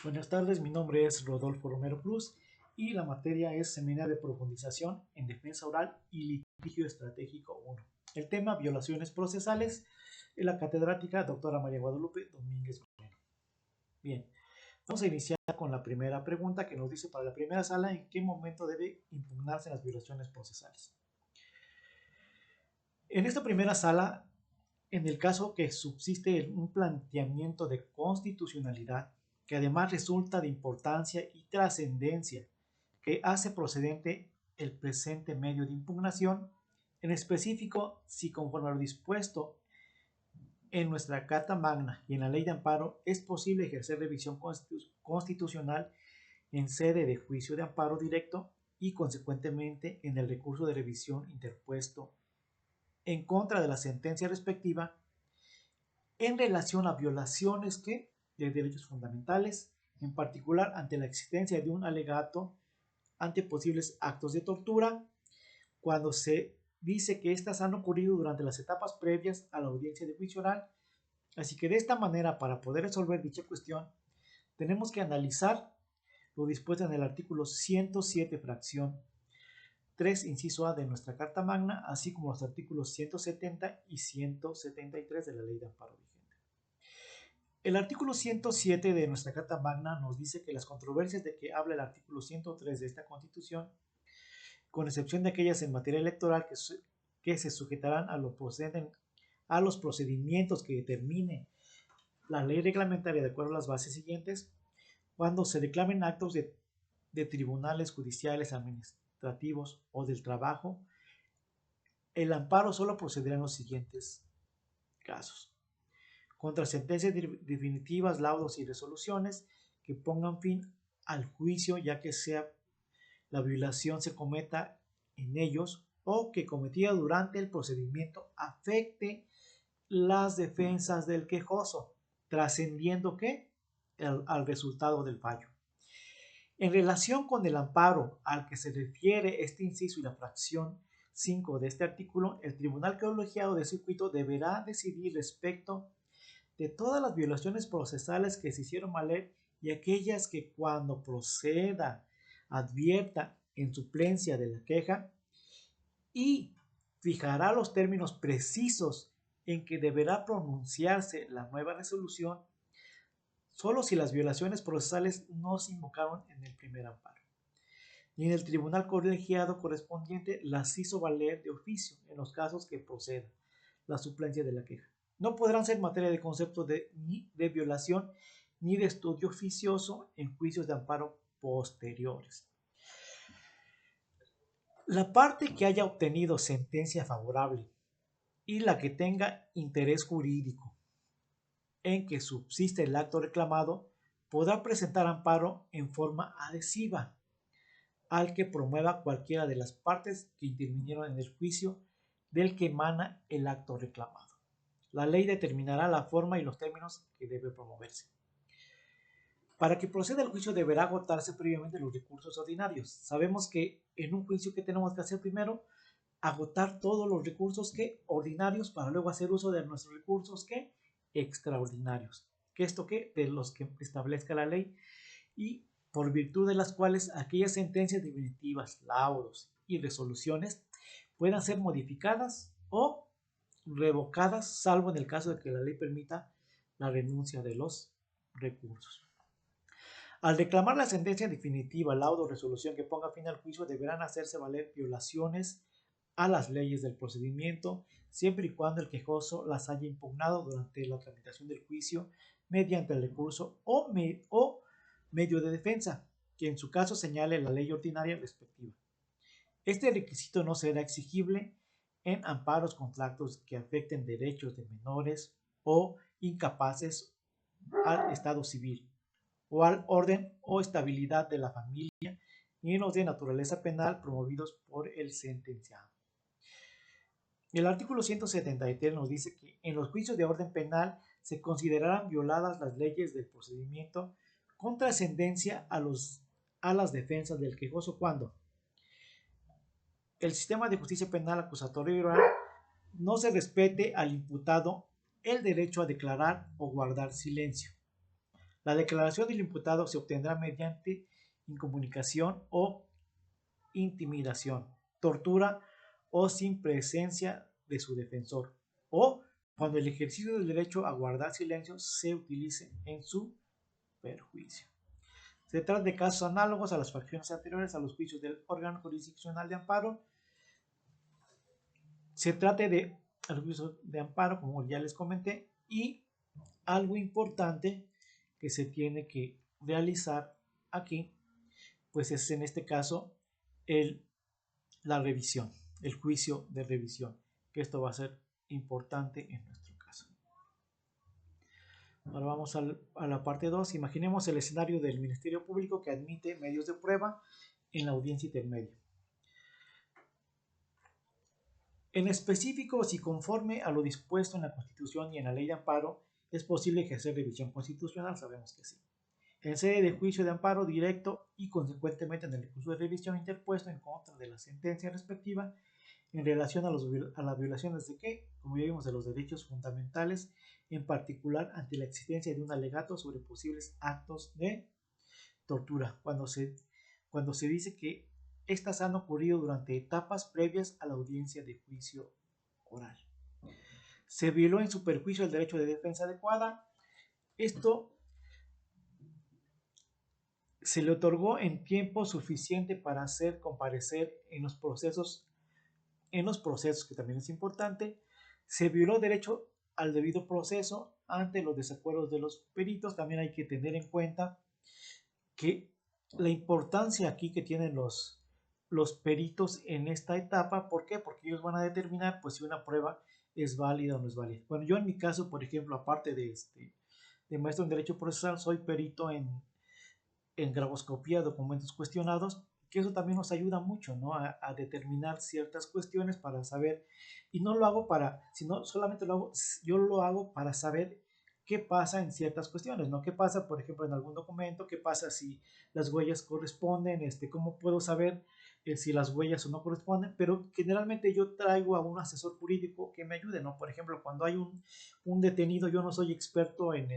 Buenas tardes, mi nombre es Rodolfo Romero Cruz y la materia es Seminario de Profundización en Defensa Oral y Litigio Estratégico 1. El tema, violaciones procesales, en la catedrática doctora María Guadalupe Domínguez Moreno. Bien, vamos a iniciar con la primera pregunta que nos dice para la primera sala en qué momento debe impugnarse las violaciones procesales. En esta primera sala, en el caso que subsiste un planteamiento de constitucionalidad que además resulta de importancia y trascendencia que hace procedente el presente medio de impugnación, en específico si conforme a lo dispuesto en nuestra Carta Magna y en la Ley de Amparo es posible ejercer revisión constitucional en sede de juicio de amparo directo y consecuentemente en el recurso de revisión interpuesto en contra de la sentencia respectiva en relación a violaciones de derechos fundamentales, en particular ante la existencia de un alegato ante posibles actos de tortura, cuando se dice que éstas han ocurrido durante las etapas previas a la audiencia de juicio oral. Así que de esta manera, para poder resolver dicha cuestión, tenemos que analizar lo dispuesto en el artículo 107, fracción 3, inciso A de nuestra Carta Magna, así como los artículos 170 y 173 de la Ley de Amparo vigente. El artículo 107 de nuestra Carta Magna nos dice que las controversias de que habla el artículo 103 de esta Constitución, con excepción de aquellas en materia electoral que se sujetarán a los procedimientos que determine la ley reglamentaria de acuerdo a las bases siguientes, cuando se reclamen actos de tribunales judiciales, administrativos o del trabajo, el amparo solo procederá en los siguientes casos: contra sentencias definitivas, laudos y resoluciones que pongan fin al juicio, ya que sea la violación se cometa en ellos o que cometida durante el procedimiento afecte las defensas del quejoso, trascendiendo al resultado del fallo. En relación con el amparo al que se refiere este inciso y la fracción 5 de este artículo, el tribunal colegiado de circuito deberá decidir respecto de todas las violaciones procesales que se hicieron valer y aquellas que cuando proceda advierta en suplencia de la queja, y fijará los términos precisos en que deberá pronunciarse la nueva resolución solo si las violaciones procesales no se invocaron en el primer amparo. Y en el tribunal colegiado correspondiente las hizo valer de oficio en los casos que proceda la suplencia de la queja. No podrán ser materia de concepto ni de violación ni de estudio oficioso en juicios de amparo posteriores. La parte que haya obtenido sentencia favorable y la que tenga interés jurídico en que subsiste el acto reclamado podrá presentar amparo en forma adhesiva al que promueva cualquiera de las partes que intervinieron en el juicio del que emana el acto reclamado. La ley determinará la forma y los términos que debe promoverse. Para que proceda el juicio deberá agotarse previamente los recursos ordinarios. Sabemos que en un juicio que tenemos que hacer primero, agotar todos los recursos ordinarios para luego hacer uso de nuestros recursos extraordinarios. De los que establezca la ley y por virtud de las cuales aquellas sentencias definitivas, laudos y resoluciones puedan ser modificadas o revocadas, salvo en el caso de que la ley permita la renuncia de los recursos. Al reclamar la sentencia definitiva, laudo o resolución que ponga fin al juicio, deberán hacerse valer violaciones a las leyes del procedimiento, siempre y cuando el quejoso las haya impugnado durante la tramitación del juicio mediante el recurso o medio de defensa, que en su caso señale la ley ordinaria respectiva. Este requisito no será exigible en amparos contra actos que afecten derechos de menores o incapaces al Estado civil o al orden o estabilidad de la familia y en los de naturaleza penal promovidos por el sentenciado. El artículo 173 nos dice que en los juicios de orden penal se considerarán violadas las leyes del procedimiento con trascendencia a las defensas del quejoso cuando el sistema de justicia penal acusatorio y oral no se respete al imputado el derecho a declarar o guardar silencio, La declaración del imputado se obtendrá mediante incomunicación o intimidación, tortura o sin presencia de su defensor, o cuando el ejercicio del derecho a guardar silencio se utilice en su perjuicio. Se trata de casos análogos a las fracciones anteriores a los juicios del órgano jurisdiccional de amparo. Se trata de juicios de amparo, como ya les comenté, y algo importante que se tiene que realizar aquí, pues es en este caso la revisión, el juicio de revisión, que esto va a ser importante en nuestro caso. Ahora vamos a la parte 2. Imaginemos el escenario del Ministerio Público que admite medios de prueba en la audiencia intermedia. En específico, si conforme a lo dispuesto en la Constitución y en la Ley de Amparo, es posible ejercer revisión constitucional, sabemos que sí. En sede de juicio de amparo directo y consecuentemente en el recurso de revisión interpuesto en contra de la sentencia respectiva, en relación a las violaciones de qué, como ya vimos, de los derechos fundamentales, en particular ante la existencia de un alegato sobre posibles actos de tortura, cuando se dice que estas han ocurrido durante etapas previas a la audiencia de juicio oral. Se violó en su perjuicio el derecho de defensa adecuada. Esto se le otorgó en tiempo suficiente para hacer comparecer en los procesos, que también es importante. Se violó derecho al debido proceso ante los desacuerdos de los peritos. También hay que tener en cuenta que la importancia aquí que tienen los peritos en esta etapa. ¿Por qué? Porque ellos van a determinar pues si una prueba es válida o no es válida. Bueno, yo en mi caso, por ejemplo, aparte de maestro en Derecho Procesal, soy perito en grafoscopía, documentos cuestionados, que eso también nos ayuda mucho, ¿no? A determinar ciertas cuestiones para saber, y no lo hago sino solamente yo lo hago para saber qué pasa en ciertas cuestiones, ¿no? ¿Qué pasa, por ejemplo, en algún documento? ¿Qué pasa si las huellas corresponden? ¿Cómo puedo saber si las huellas o no corresponden? Pero generalmente yo traigo a un asesor jurídico que me ayude, ¿no? Por ejemplo, cuando hay un detenido, yo no soy experto en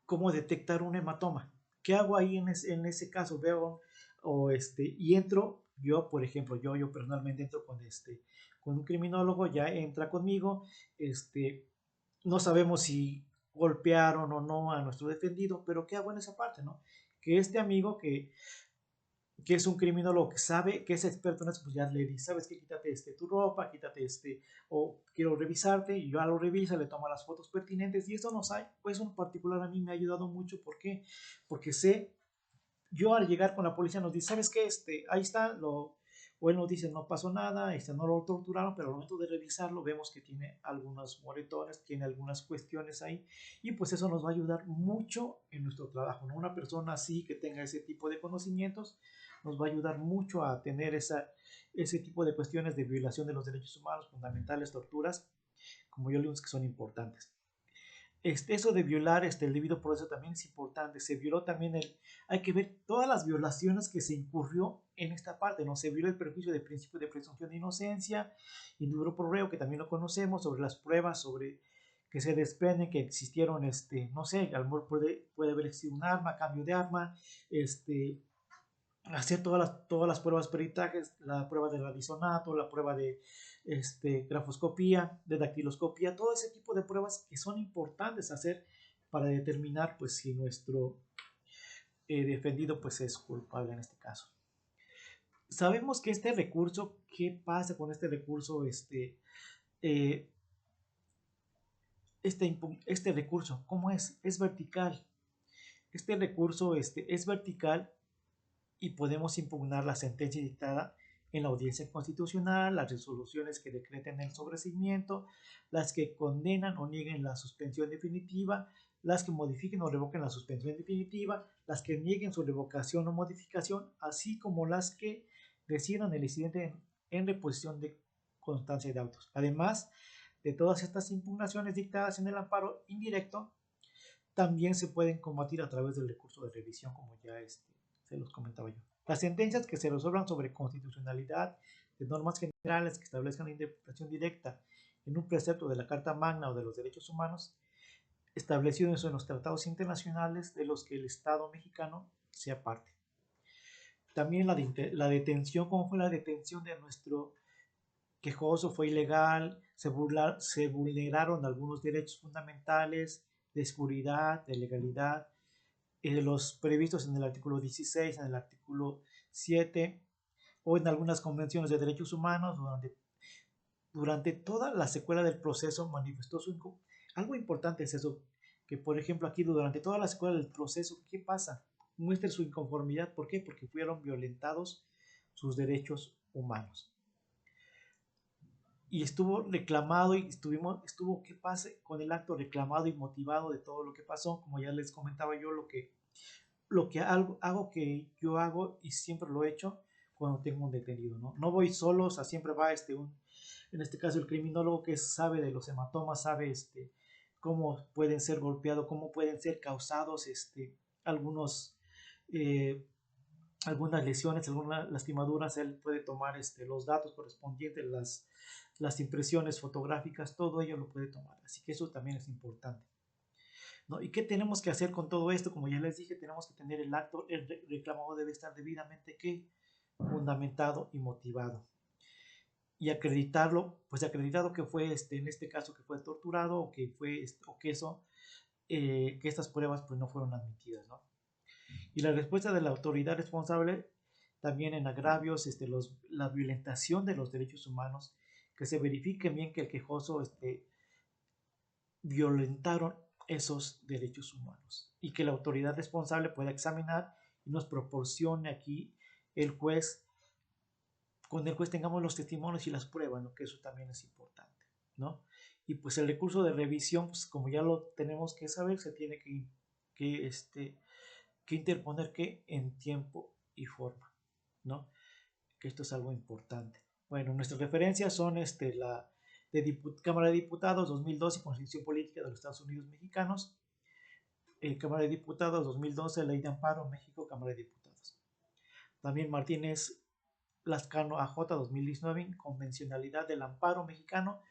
cómo detectar un hematoma. ¿Qué hago ahí en ese caso? Veo y entro, yo por ejemplo, yo personalmente entro con un criminólogo, ya entra conmigo, no sabemos si golpearon o no a nuestro defendido, pero ¿qué hago en esa parte, no? Que este amigo que es un criminólogo que sabe, que es experto en eso, pues ya le dice, ¿sabes qué? Quítate tu ropa, quítate o quiero revisarte, y yo lo revisa, le toma las fotos pertinentes, y eso pues en particular a mí me ha ayudado mucho. ¿Por qué? Porque yo al llegar con la policía nos dice, ¿sabes qué? Ahí está, o él nos dice, no pasó nada, no lo torturaron, pero al momento de revisarlo vemos que tiene algunos moretones, tiene algunas cuestiones ahí, y pues eso nos va a ayudar mucho en nuestro trabajo, ¿no? Una persona así que tenga ese tipo de conocimientos nos va a ayudar mucho a tener ese tipo de cuestiones de violación de los derechos humanos fundamentales, torturas, como yo le digo, que son importantes. Eso de violar el debido proceso también es importante. Se violó también hay que ver todas las violaciones que se incurrió en esta parte, ¿no? Se violó el perjuicio del principio de presunción de inocencia, indubio pro reo, que también lo conocemos, sobre las pruebas, sobre que se desprenden que existieron, no sé, a lo mejor puede haber existido un arma, cambio de arma, hacer todas las pruebas peritajes, la prueba de radisonato, la prueba de grafoscopía, de dactiloscopía, todo ese tipo de pruebas que son importantes hacer para determinar pues si nuestro defendido pues es culpable en este caso. Sabemos que este recurso, ¿qué pasa con este recurso? Este recurso, ¿cómo es? Es vertical. Este recurso es vertical y podemos impugnar la sentencia dictada en la audiencia constitucional, las resoluciones que decreten el sobreseimiento, las que condenan o nieguen la suspensión definitiva, las que modifiquen o revoquen la suspensión definitiva, las que nieguen su revocación o modificación, así como las que decidan el incidente en reposición de constancia de autos. Además de todas estas impugnaciones dictadas en el amparo indirecto, también se pueden combatir a través del recurso de revisión, como ya se los comentaba yo. Las sentencias que se resuelvan sobre constitucionalidad de normas generales que establezcan la interpretación directa en un precepto de la Carta Magna o de los Derechos Humanos, establecidos en los tratados internacionales de los que el Estado mexicano sea parte. También la detención, ¿cómo fue la detención de nuestro quejoso? Fue ilegal, se vulneraron algunos derechos fundamentales de seguridad, de legalidad, los previstos en el artículo 16, en el artículo 7 o en algunas convenciones de derechos humanos. Durante toda la secuela del proceso manifestó su... Algo importante es eso, que por ejemplo aquí durante toda la secuela del proceso, ¿qué pasa? Muestra su inconformidad. ¿Por qué? Porque fueron violentados sus derechos humanos. Y estuvo reclamado y estuvo, ¿qué pasa? Con el acto reclamado y motivado de todo lo que pasó. Como ya les comentaba yo, que yo hago y siempre lo he hecho cuando tengo un detenido, ¿no? No voy solo, o sea, siempre va en este caso el criminólogo que sabe de los hematomas, sabe cómo pueden ser golpeados, cómo pueden ser causados algunos, eh, algunas lesiones, algunas lastimaduras. Él puede tomar los datos correspondientes, las impresiones fotográficas, todo ello lo puede tomar. Así que eso también es importante, ¿no? ¿Y qué tenemos que hacer con todo esto? Como ya les dije, tenemos que tener el acto, el reclamado debe estar debidamente fundamentado y motivado. Y acreditarlo, pues acreditado que fue, en este caso, que fue torturado o que fue, o que eso, que estas pruebas pues no fueron admitidas, ¿no? Y la respuesta de la autoridad responsable también en agravios, la violentación de los derechos humanos, que se verifique bien que el quejoso, violentaron esos derechos humanos y que la autoridad responsable pueda examinar y nos proporcione aquí el juez, con el juez tengamos los testimonios y las pruebas, ¿no? Que eso también es importante, ¿no? Y pues el recurso de revisión, pues como ya lo tenemos que saber, se tiene que interponer que en tiempo y forma, ¿no? Que esto es algo importante. Bueno, nuestras referencias son la Cámara de Diputados 2012 y Constitución Política de los Estados Unidos Mexicanos, Cámara de Diputados 2012, Ley de Amparo México, Cámara de Diputados. También Martínez Lascano AJ 2019, Convencionalidad del Amparo Mexicano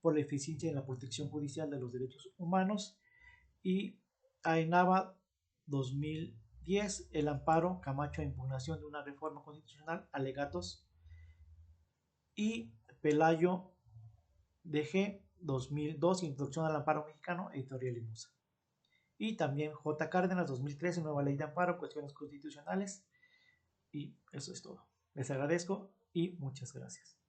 por la eficiencia en la protección judicial de los derechos humanos. Y Ainaba 2010, el amparo Camacho a impugnación de una reforma constitucional, alegatos. Y Pelayo DG 2002, Introducción al Amparo Mexicano, editorial Limusa. Y también J. Cárdenas 2013, Nueva Ley de Amparo, Cuestiones Constitucionales. Y eso es todo. Les agradezco y muchas gracias.